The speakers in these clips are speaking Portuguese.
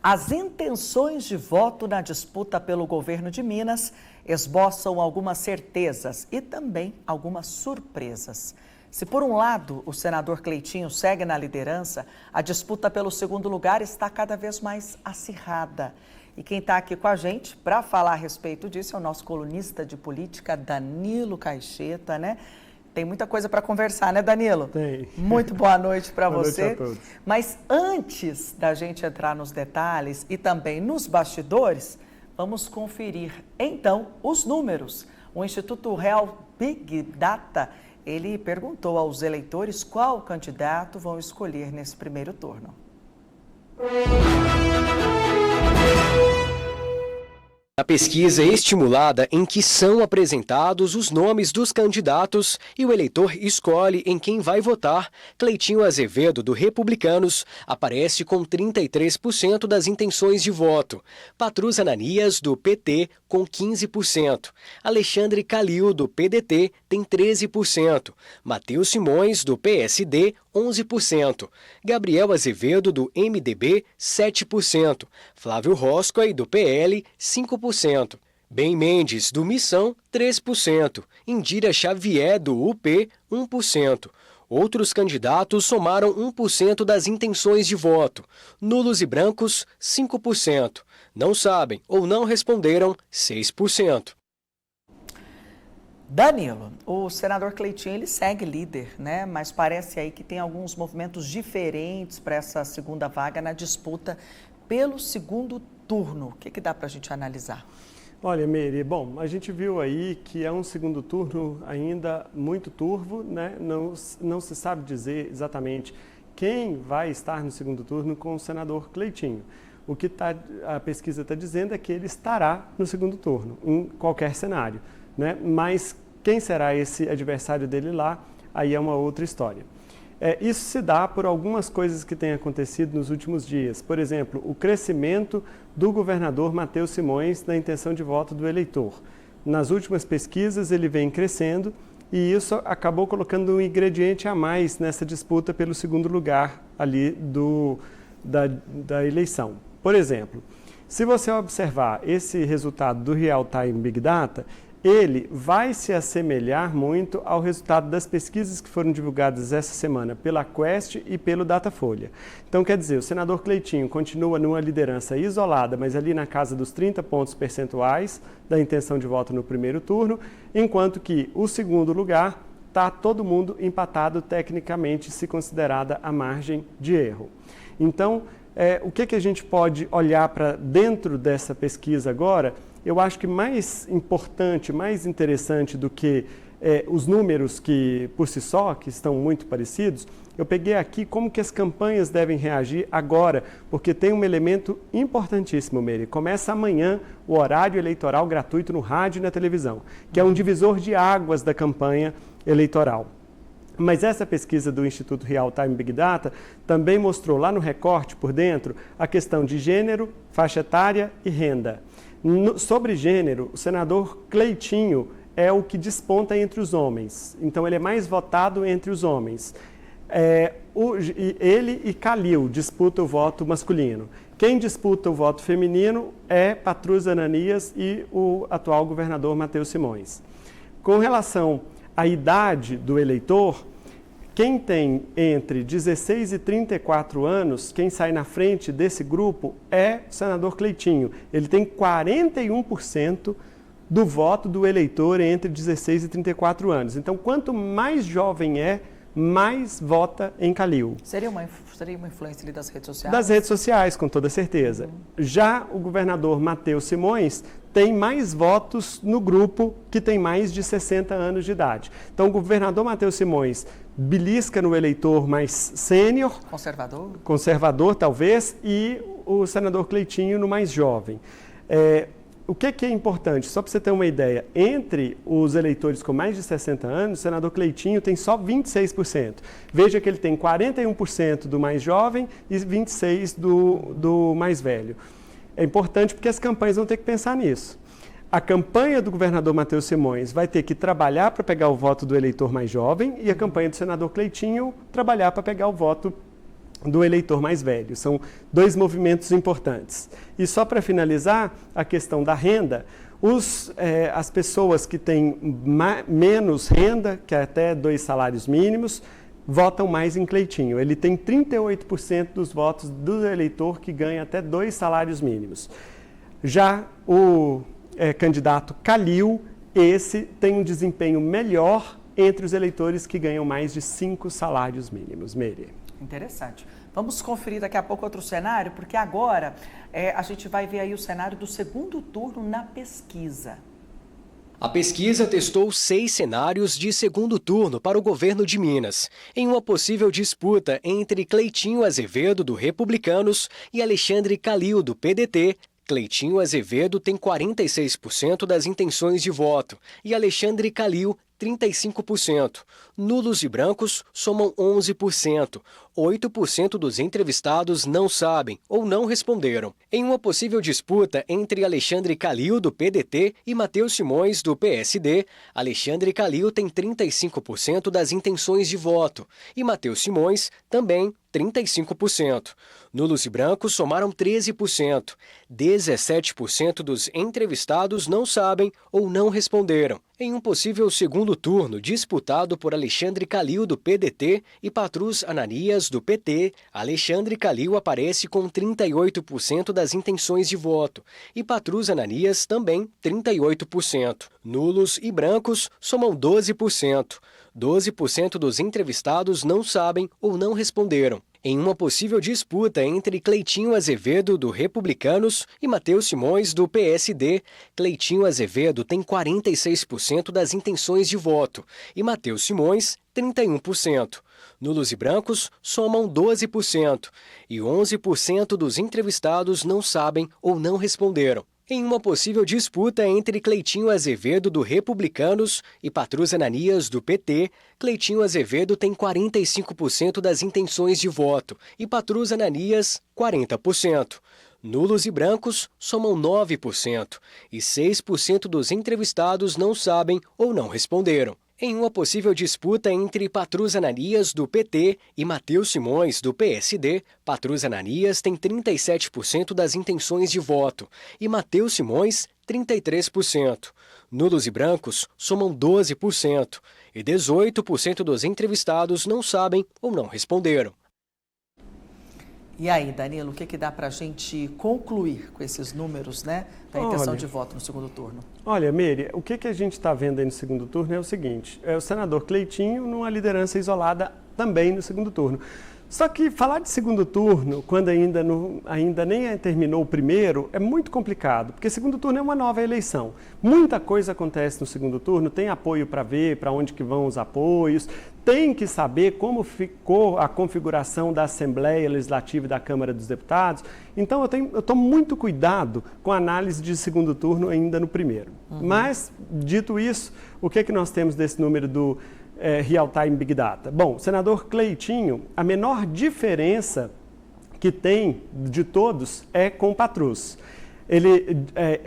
As intenções de voto na disputa pelo governo de Minas esboçam algumas certezas e também algumas surpresas. Se por um lado o senador Cleitinho segue na liderança, a disputa pelo segundo lugar está cada vez mais acirrada. E quem está aqui com a gente para falar a respeito disso é o nosso colunista de política, Danilo Caixeta, né? Tem muita coisa para conversar, né, Danilo? Tem. Muito boa noite para você. Boa noite a todos. Mas antes da gente entrar nos detalhes e também nos bastidores, vamos conferir, então, os números. O Instituto Real Big Data, ele perguntou aos eleitores qual candidato vão escolher nesse primeiro turno. A pesquisa é estimulada em que são apresentados os nomes dos candidatos e o eleitor escolhe em quem vai votar. Cleitinho Azevedo, do Republicanos, aparece com 33% das intenções de voto. Patrus Ananias, do PT, com 15%. Alexandre Calil, do PDT, tem 13%. Matheus Simões, do PSD, 11%. Gabriel Azevedo, do MDB, 7%. Flávio Roscoe, do PL, 5%. Ben Mendes, do Missão, 3%. Indira Xavier, do UP, 1%. Outros candidatos somaram 1% das intenções de voto. Nulos e brancos, 5%. Não sabem ou não responderam, 6%. Danilo, o senador Cleitinho, ele segue líder, né? Mas parece aí que tem alguns movimentos diferentes para essa segunda vaga na disputa pelo segundo turno. O que dá para a gente analisar? Olha, Meire, bom, a gente viu aí que é um segundo turno ainda muito turvo, né? Não se sabe dizer exatamente quem vai estar no segundo turno com o senador Cleitinho. O que a pesquisa está dizendo é que ele estará no segundo turno, em qualquer cenário, né? Mas quem será esse adversário dele lá, aí é uma outra história. Isso se dá por algumas coisas que têm acontecido nos últimos dias. Por exemplo, o crescimento do governador Matheus Simões na intenção de voto do eleitor. Nas últimas pesquisas ele vem crescendo e isso acabou colocando um ingrediente a mais nessa disputa pelo segundo lugar ali da eleição. Por exemplo, se você observar esse resultado do Real Time Big Data, ele vai se assemelhar muito ao resultado das pesquisas que foram divulgadas essa semana pela Quest e pelo Datafolha. Então, quer dizer, o senador Cleitinho continua numa liderança isolada, mas ali na casa dos 30 pontos percentuais da intenção de voto no primeiro turno, enquanto que o segundo lugar está todo mundo empatado tecnicamente, se considerada a margem de erro. Então, o que a gente pode olhar para dentro dessa pesquisa agora? Eu acho que mais importante, mais interessante do que os números que, por si só, que estão muito parecidos, eu peguei aqui como que as campanhas devem reagir agora, porque tem um elemento importantíssimo, Meire. Começa amanhã o horário eleitoral gratuito no rádio e na televisão, que é um divisor de águas da campanha eleitoral. Mas essa pesquisa do Instituto Real Time Big Data também mostrou lá no recorte, por dentro, a questão de gênero, faixa etária e renda. Sobre gênero, o senador Cleitinho é o que desponta entre os homens. Então, ele é mais votado entre os homens. Ele e Calil disputam o voto masculino. Quem disputa o voto feminino é Patrus Ananias e o atual governador Matheus Simões. Com relação à idade do eleitor, quem tem entre 16 e 34 anos, quem sai na frente desse grupo é o senador Cleitinho. Ele tem 41% do voto do eleitor entre 16 e 34 anos. Então, quanto mais jovem mais vota em Calil. Seria uma influência ali das redes sociais? Das redes sociais, com toda certeza. Já o governador Matheus Simões tem mais votos no grupo que tem mais de 60 anos de idade. Então, o governador Matheus Simões belisca no eleitor mais sênior, conservador talvez, e o senador Cleitinho no mais jovem. O que é importante? Só para você ter uma ideia, entre os eleitores com mais de 60 anos, o senador Cleitinho tem só 26%. Veja que ele tem 41% do mais jovem e 26% do mais velho. É importante porque as campanhas vão ter que pensar nisso. A campanha do governador Matheus Simões vai ter que trabalhar para pegar o voto do eleitor mais jovem e a campanha do senador Cleitinho trabalhar para pegar o voto do eleitor mais velho. São dois movimentos importantes. E só para finalizar, a questão da renda, as pessoas que têm menos renda, que é até 2 salários mínimos, votam mais em Cleitinho. Ele tem 38% dos votos do eleitor que ganha até 2 salários mínimos. Já o candidato Calil, esse tem um desempenho melhor entre os eleitores que ganham mais de 5 salários mínimos. Meire. Interessante. Vamos conferir daqui a pouco outro cenário, porque agora a gente vai ver aí o cenário do segundo turno na pesquisa. A pesquisa testou 6 cenários de segundo turno para o governo de Minas, em uma possível disputa entre Cleitinho Azevedo, do Republicanos, e Alexandre Calil, do PDT. Cleitinho Azevedo tem 46% das intenções de voto e Alexandre Calil 35%. Nulos e brancos somam 11%. 8% dos entrevistados não sabem ou não responderam. Em uma possível disputa entre Alexandre Calil, do PDT, e Matheus Simões, do PSD, Alexandre Calil tem 35% das intenções de voto e Matheus Simões também 35%. Nulos e brancos somaram 13%. 17% dos entrevistados não sabem ou não responderam. Em um possível segundo turno disputado por Alexandre Calil, do PDT, e Patrus Ananias, do PT, Alexandre Calil aparece com 38% das intenções de voto e Patrus Ananias também 38%. Nulos e brancos somam 12%. 12% dos entrevistados não sabem ou não responderam. Em uma possível disputa entre Cleitinho Azevedo, do Republicanos, e Matheus Simões, do PSD, Cleitinho Azevedo tem 46% das intenções de voto e Matheus Simões, 31%. Nulos e brancos somam 12% e 11% dos entrevistados não sabem ou não responderam. Em uma possível disputa entre Cleitinho Azevedo, do Republicanos, e Patrus Ananias, do PT, Cleitinho Azevedo tem 45% das intenções de voto e Patrus Ananias, 40%. Nulos e brancos somam 9% e 6% dos entrevistados não sabem ou não responderam. Em uma possível disputa entre Patrus Ananias, do PT, e Matheus Simões, do PSD, Patrus Ananias tem 37% das intenções de voto e Matheus Simões, 33%. Nulos e brancos somam 12% e 18% dos entrevistados não sabem ou não responderam. E aí, Danilo, o que dá para a gente concluir com esses números, né, da intenção de voto no segundo turno? Olha, Meire, o que a gente está vendo aí no segundo turno é o seguinte, é o senador Cleitinho numa liderança isolada também no segundo turno. Só que falar de segundo turno, quando ainda nem terminou o primeiro, é muito complicado, porque segundo turno é uma nova eleição. Muita coisa acontece no segundo turno, tem apoio para ver, para onde que vão os apoios, tem que saber como ficou a configuração da Assembleia Legislativa e da Câmara dos Deputados. Então eu tomo muito cuidado com a análise de segundo turno ainda no primeiro. Mas, dito isso, o que nós temos desse número do Real Time Big Data? Bom, o senador Cleitinho, a menor diferença que tem de todos é com o Patrus.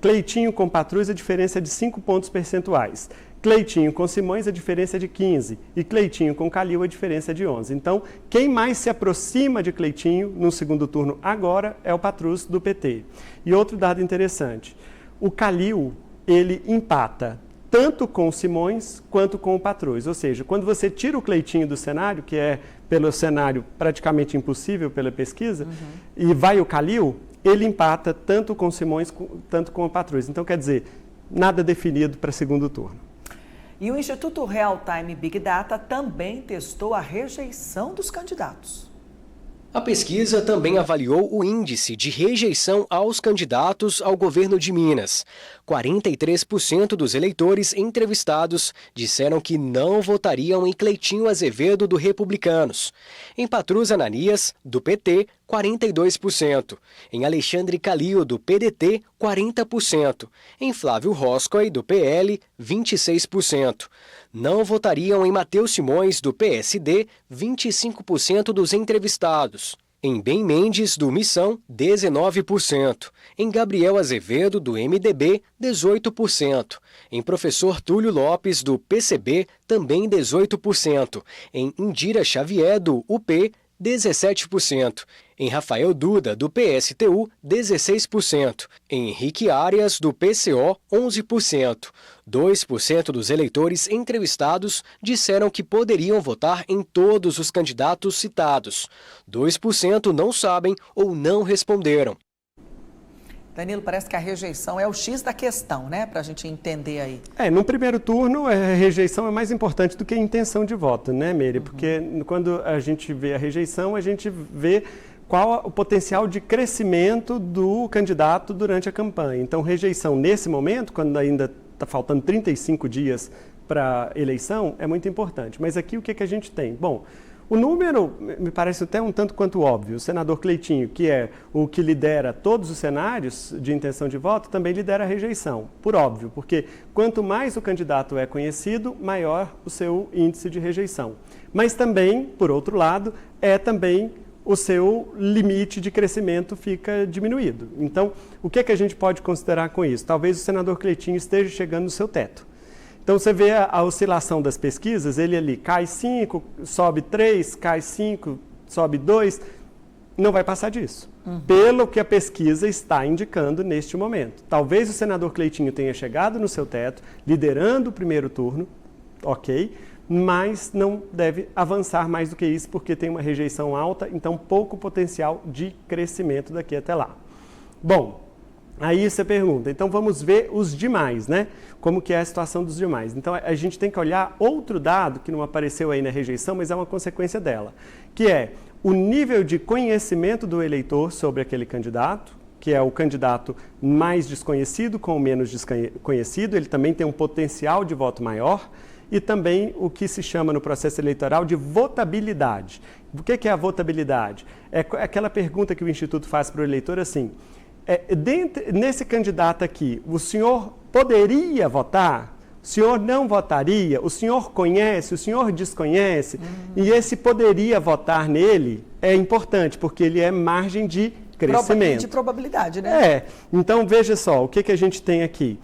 Cleitinho com Patrus, a diferença é de 5 pontos percentuais. Cleitinho com Simões, a diferença é de 15. E Cleitinho com Calil, a diferença é de 11. Então, quem mais se aproxima de Cleitinho no segundo turno agora é o Patrus, do PT. E outro dado interessante, o Calil, ele empata tanto com o Simões quanto com o Patrus. Ou seja, quando você tira o Cleitinho do cenário, que é pelo cenário praticamente impossível pela pesquisa, e vai o Calil, ele empata tanto com o Simões, tanto com o Patrus. Então, quer dizer, nada definido para segundo turno. E o Instituto Real Time Big Data também testou a rejeição dos candidatos. A pesquisa também avaliou o índice de rejeição aos candidatos ao governo de Minas. 43% dos eleitores entrevistados disseram que não votariam em Cleitinho Azevedo, do Republicanos. Em Patrus Ananias, do PT, 42%. Em Alexandre Calil, do PDT, 40%. Em Flávio Roscoe, do PL, 26%. Não votariam em Matheus Simões, do PSD, 25% dos entrevistados. Em Ben Mendes, do Missão, 19%. Em Gabriel Azevedo, do MDB, 18%. Em Professor Túlio Lopes, do PCB, também 18%. Em Indira Xavier, do UP, 17%. Em Rafael Duda, do PSTU, 16%. Em Henrique Arias, do PCO, 11%. 2% dos eleitores entrevistados disseram que poderiam votar em todos os candidatos citados. 2% não sabem ou não responderam. Danilo, parece que a rejeição é o X da questão, né? Para a gente entender aí. No primeiro turno, a rejeição é mais importante do que a intenção de voto, né, Meire? Porque quando a gente vê a rejeição, a gente vê qual o potencial de crescimento do candidato durante a campanha. Então, rejeição nesse momento, quando ainda está faltando 35 dias para a eleição, é muito importante. Mas aqui o que a gente tem? Bom, o número me parece até um tanto quanto óbvio. O senador Cleitinho, que é o que lidera todos os cenários de intenção de voto, também lidera a rejeição, por óbvio, porque quanto mais o candidato é conhecido, maior o seu índice de rejeição. Mas também, por outro lado, também o seu limite de crescimento fica diminuído. Então, o que a gente pode considerar com isso? Talvez o senador Cleitinho esteja chegando no seu teto. Então, você vê a oscilação das pesquisas, ele ali cai 5, sobe 3, cai 5, sobe 2, não vai passar disso. Pelo que a pesquisa está indicando neste momento. Talvez o senador Cleitinho tenha chegado no seu teto, liderando o primeiro turno, ok, mas não deve avançar mais do que isso, porque tem uma rejeição alta, então pouco potencial de crescimento daqui até lá. Bom, aí você pergunta, então vamos ver os demais, né? Como que é a situação dos demais. Então a gente tem que olhar outro dado que não apareceu aí na rejeição, mas é uma consequência dela, que é o nível de conhecimento do eleitor sobre aquele candidato, que é o candidato mais desconhecido com o menos desconhecido, ele também tem um potencial de voto maior, e também o que se chama no processo eleitoral de votabilidade. O que é a votabilidade? É aquela pergunta que o Instituto faz para o eleitor assim, nesse candidato aqui, o senhor poderia votar? O senhor não votaria? O senhor conhece? O senhor desconhece? E esse poderia votar nele é importante, porque ele é margem de crescimento. De probabilidade, né? Então, veja só, o que a gente tem aqui.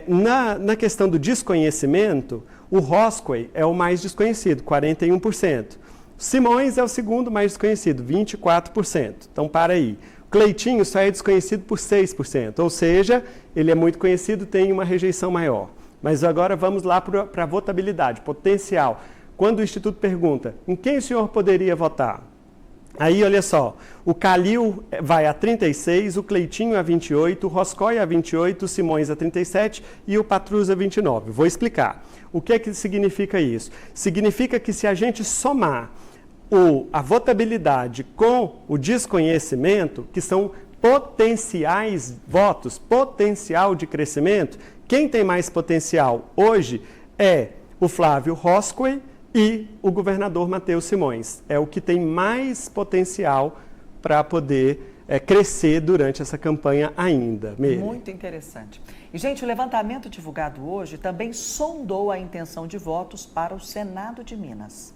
Na questão do desconhecimento, o Roscoe é o mais desconhecido, 41%. Simões é o segundo mais desconhecido, 24%. Então, para aí. Cleitinho só é desconhecido por 6%, ou seja, ele é muito conhecido, tem uma rejeição maior. Mas agora vamos lá para a votabilidade, potencial. Quando o Instituto pergunta, em quem o senhor poderia votar? Aí, olha só, o Calil vai a 36, o Cleitinho a 28, o Roscoe a 28, o Simões a 37 e o Patrus a 29. Vou explicar. O que significa isso? Significa que se a gente somar a votabilidade com o desconhecimento, que são potenciais votos, potencial de crescimento, quem tem mais potencial hoje é o Flávio Roscoe e o governador Matheus Simões. É o que tem mais potencial para poder crescer durante essa campanha ainda. Meire. Muito interessante. E, gente, o levantamento divulgado hoje também sondou a intenção de votos para o Senado de Minas.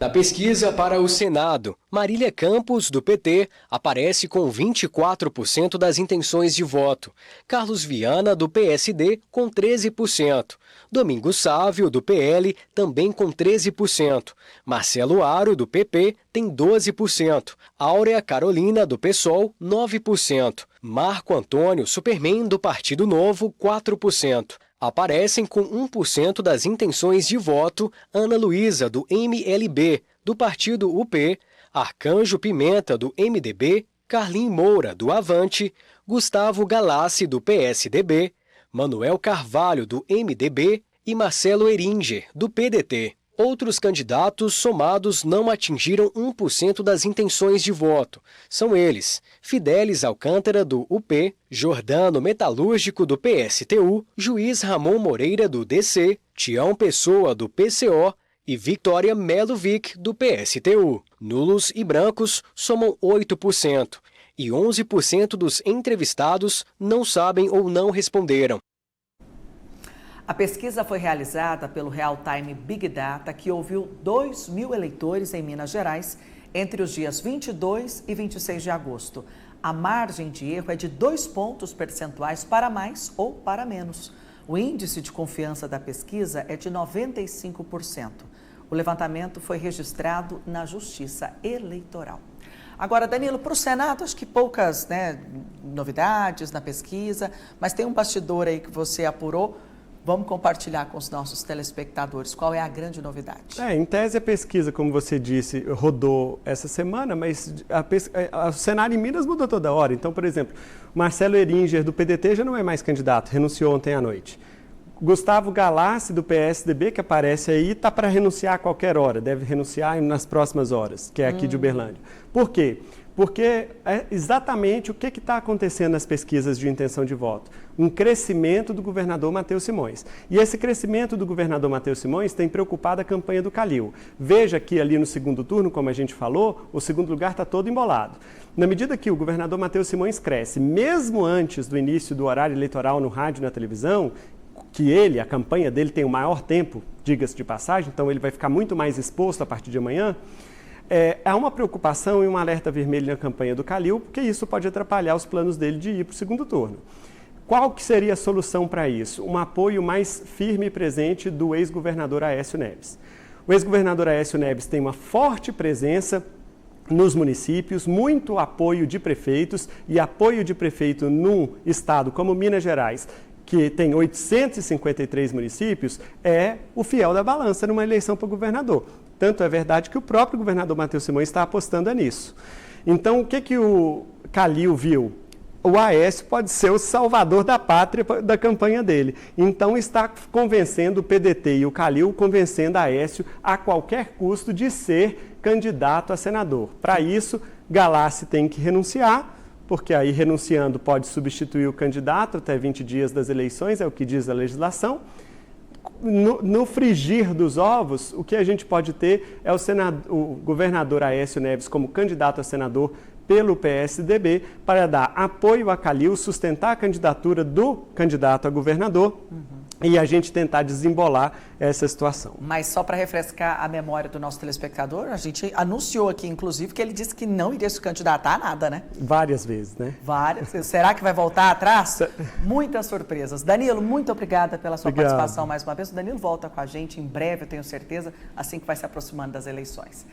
Na pesquisa para o Senado, Marília Campos, do PT, aparece com 24% das intenções de voto. Carlos Viana, do PSD, com 13%. Domingos Sávio, do PL, também com 13%. Marcelo Aro, do PP, tem 12%. Áurea Carolina, do PSOL, 9%. Marco Antônio Superman, do Partido Novo, 4%. Aparecem com 1% das intenções de voto Ana Luísa, do MLB, do Partido UP, Arcanjo Pimenta, do MDB, Carlim Moura, do Avante, Gustavo Galassi, do PSDB, Manuel Carvalho, do MDB e Marcelo Eringer, do PDT. Outros candidatos somados não atingiram 1% das intenções de voto. São eles: Fidelis Alcântara, do UP, Jordano Metalúrgico, do PSTU, Juiz Ramon Moreira, do DC, Tião Pessoa, do PCO e Victoria Melo Vic, do PSTU. Nulos e brancos somam 8%. E 11% dos entrevistados não sabem ou não responderam. A pesquisa foi realizada pelo Real Time Big Data, que ouviu 2.000 eleitores em Minas Gerais entre os dias 22 e 26 de agosto. A margem de erro é de 2 pontos percentuais para mais ou para menos. O índice de confiança da pesquisa é de 95%. O O levantamento foi registrado na Justiça Eleitoral. Agora, Danilo, para o Senado, acho que poucas novidades na pesquisa, mas tem um bastidor aí que você apurou. Vamos compartilhar com os nossos telespectadores. Qual é a grande novidade? Em tese, a pesquisa, como você disse, rodou essa semana, mas o cenário em Minas mudou toda hora. Então, por exemplo, Marcelo Heringer, do PDT, já não é mais candidato, renunciou ontem à noite. Gustavo Galassi, do PSDB, que aparece aí, está para renunciar a qualquer hora, deve renunciar nas próximas horas, que é aqui de Uberlândia. Por quê? Porque é exatamente o que está acontecendo nas pesquisas de intenção de voto. Um crescimento do governador Matheus Simões. E esse crescimento do governador Matheus Simões tem preocupado a campanha do Calil. Veja que ali no segundo turno, como a gente falou, o segundo lugar está todo embolado. Na medida que o governador Matheus Simões cresce, mesmo antes do início do horário eleitoral no rádio e na televisão, que a campanha dele tem o maior tempo, diga-se de passagem, então ele vai ficar muito mais exposto a partir de amanhã, há uma preocupação e um alerta vermelho na campanha do Calil, porque isso pode atrapalhar os planos dele de ir para o segundo turno. Qual que seria a solução para isso? Um apoio mais firme e presente do ex-governador Aécio Neves. O ex-governador Aécio Neves tem uma forte presença nos municípios, muito apoio de prefeitos, e apoio de prefeito num estado como Minas Gerais, que tem 853 municípios, é o fiel da balança numa eleição para governador. Tanto é verdade que o próprio governador Matheus Simões está apostando nisso. Então, o que o Calil viu? O Aécio pode ser o salvador da pátria da campanha dele. Então, está convencendo o PDT e o Calil, convencendo a Aécio a qualquer custo de ser candidato a senador. Para isso, Galassi tem que renunciar, porque aí renunciando pode substituir o candidato até 20 dias das eleições, é o que diz a legislação. No frigir dos ovos, o que a gente pode ter é o governador Aécio Neves como candidato a senador pelo PSDB para dar apoio a Calil, sustentar a candidatura do candidato a governador e a gente tentar desembolar essa situação. Mas só para refrescar a memória do nosso telespectador, a gente anunciou aqui, inclusive, que ele disse que não iria se candidatar a nada, né? Várias vezes, né? Várias. Será que vai voltar atrás? Muitas surpresas. Danilo, muito obrigada pela sua participação mais uma vez. O Danilo volta com a gente em breve, eu tenho certeza, assim que vai se aproximando das eleições.